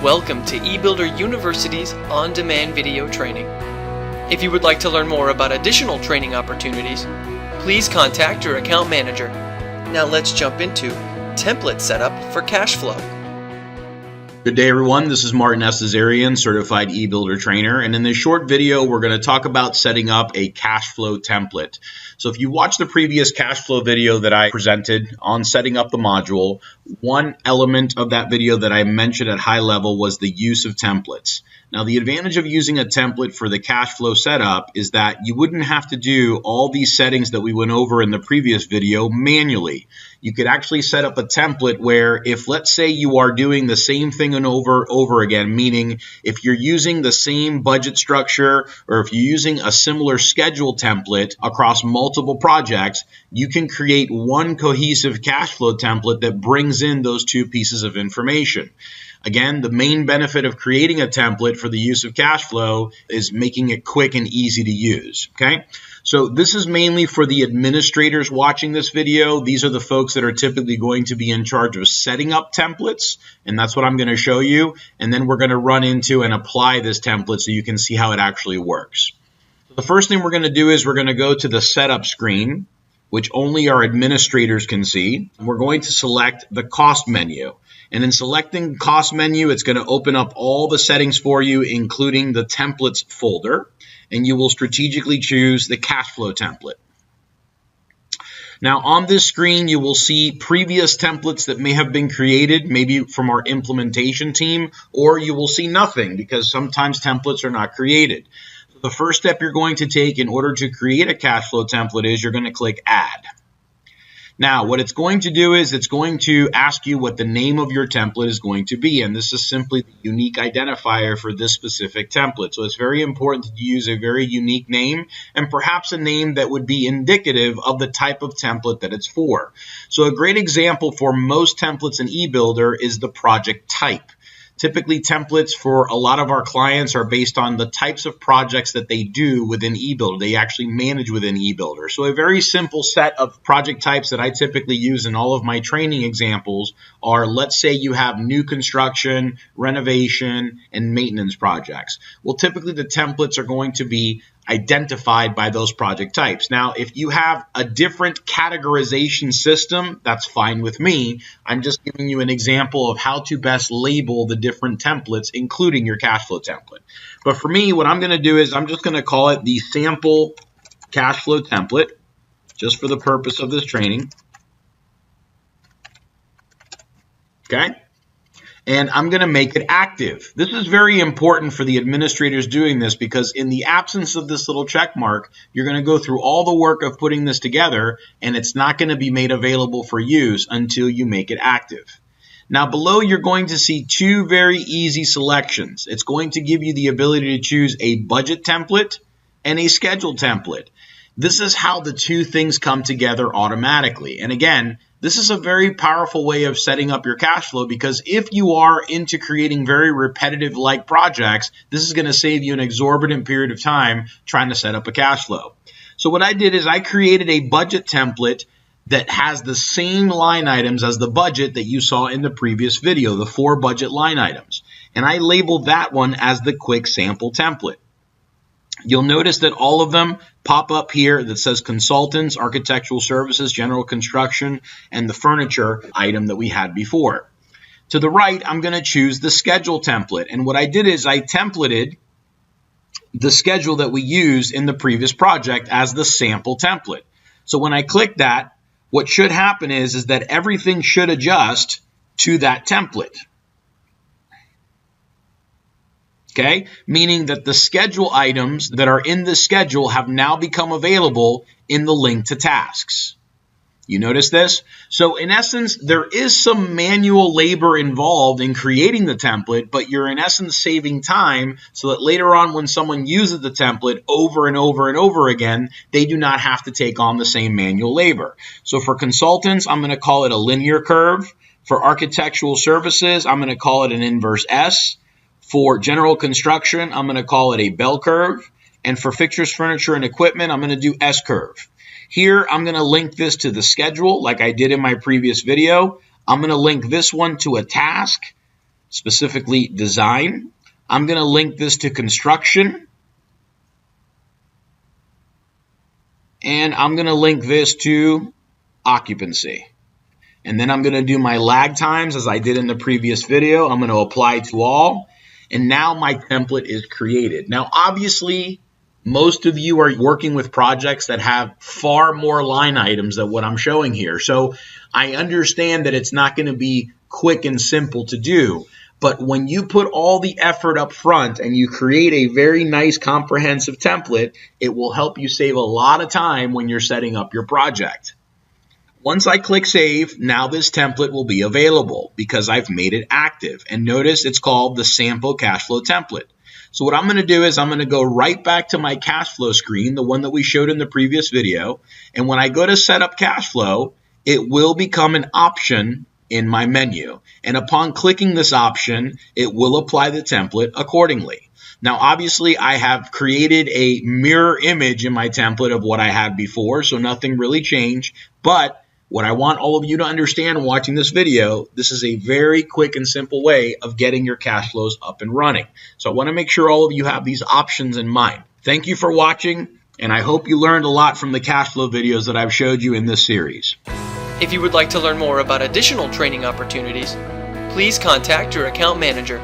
Welcome to eBuilder University's on-demand video training. If you would like to learn more about additional training opportunities, please contact your account manager. Now let's jump into template setup for cash flow. Good day, everyone. This is Martin S. Azarian, certified eBuilder trainer, and in this short video, we're going to talk about setting up a cash flow template. So if you watched the previous cash flow video that I presented on setting up the module, one element of that video that I mentioned at high level was the use of templates. Now, the advantage of using a template for the cash flow setup is that you wouldn't have to do all these settings that we went over in the previous video manually. You could actually set up a template where if, let's say, you are doing the same thing and over again, meaning if you're using the same budget structure or if you're using a similar schedule template across multiple projects, you can create one cohesive cash flow template that brings in those two pieces of information. Again, the main benefit of creating a template for the use of cash flow is making it quick and easy to use, okay? So this is mainly for the administrators watching this video. These are the folks that are typically going to be in charge of setting up templates, and that's what I'm going to show you. And then we're going to run into and apply this template so you can see how it actually works. So the first thing we're going to do is we're going to go to the setup screen, which only our administrators can see. And we're going to select the cost menu. And in selecting cost menu, it's going to open up all the settings for you, including the templates folder. And you will strategically choose the cash flow template. Now on this screen, you will see previous templates that may have been created, maybe from our implementation team, or you will see nothing because sometimes templates are not created. So the first step you're going to take in order to create a cash flow template is you're going to click Add. Now, what it's going to do is it's going to ask you what the name of your template is going to be, and this is simply the unique identifier for this specific template. So it's very important that you use a very unique name and perhaps a name that would be indicative of the type of template that it's for. So a great example for most templates in eBuilder is the project type. Typically, templates for a lot of our clients are based on the types of projects that they do within eBuilder. They actually manage within eBuilder. So a very simple set of project types that I typically use in all of my training examples are, let's say you have new construction, renovation, and maintenance projects. Well, typically the templates are going to be identified by those project types. Now, if you have a different categorization system, that's fine with me. I'm just giving you an example of how to best label the different templates, including your cash flow template. But for me, what I'm going to do is I'm just going to call it the sample cash flow template, just for the purpose of this training. Okay? And I'm going to make it active. This is very important for the administrators doing this because in the absence of this little check mark, you're going to go through all the work of putting this together and it's not going to be made available for use until you make it active. Now below you're going to see two very easy selections. It's going to give you the ability to choose a budget template and a schedule template. This is how the two things come together automatically. And again, this is a very powerful way of setting up your cash flow because if you are into creating very repetitive like projects, this is going to save you an exorbitant period of time trying to set up a cash flow. So what I did is I created a budget template that has the same line items as the budget that you saw in the previous video, the 4 budget line items. And I labeled that one as the quick sample template. You'll notice that all of them pop up here that says consultants, architectural services, general construction, and the furniture item that we had before. To the right, I'm going to choose the schedule template. And what I did is I templated the schedule that we used in the previous project as the sample template. So when I click that, what should happen is that everything should adjust to that template. Okay, meaning that the schedule items that are in the schedule have now become available in the link to tasks. You notice this? So in essence, there is some manual labor involved in creating the template, but you're in essence saving time so that later on when someone uses the template over and over and over again, they do not have to take on the same manual labor. So for consultants, I'm going to call it a linear curve. For architectural services, I'm going to call it an inverse S. For general construction, I'm going to call it a bell curve. And for fixtures, furniture, and equipment, I'm going to do S-curve. Here, I'm going to link this to the schedule like I did in my previous video. I'm going to link this one to a task. specifically design. I'm going to link this to construction. And I'm going to link this to occupancy. And then I'm going to do my lag times as I did in the previous video. I'm going to apply to all. And now my template is created. Now, obviously, most of you are working with projects that have far more line items than what I'm showing here. So I understand that it's not going to be quick and simple to do. But when you put all the effort up front and you create a very nice comprehensive template, it will help you save a lot of time when you're setting up your project. Once I click save, now this template will be available because I've made it active. And notice it's called the sample cash flow template. So what I'm going to do is I'm going to go right back to my cash flow screen, the one that we showed in the previous video. And when I go to set up cash flow, it will become an option in my menu. And upon clicking this option, it will apply the template accordingly. Now, obviously, I have created a mirror image in my template of what I had before, so nothing really changed. But what I want all of you to understand watching this video, this is a very quick and simple way of getting your cash flows up and running. So I want to make sure all of you have these options in mind. Thank you for watching, and I hope you learned a lot from the cash flow videos that I've showed you in this series. If you would like to learn more about additional training opportunities, please contact your account manager.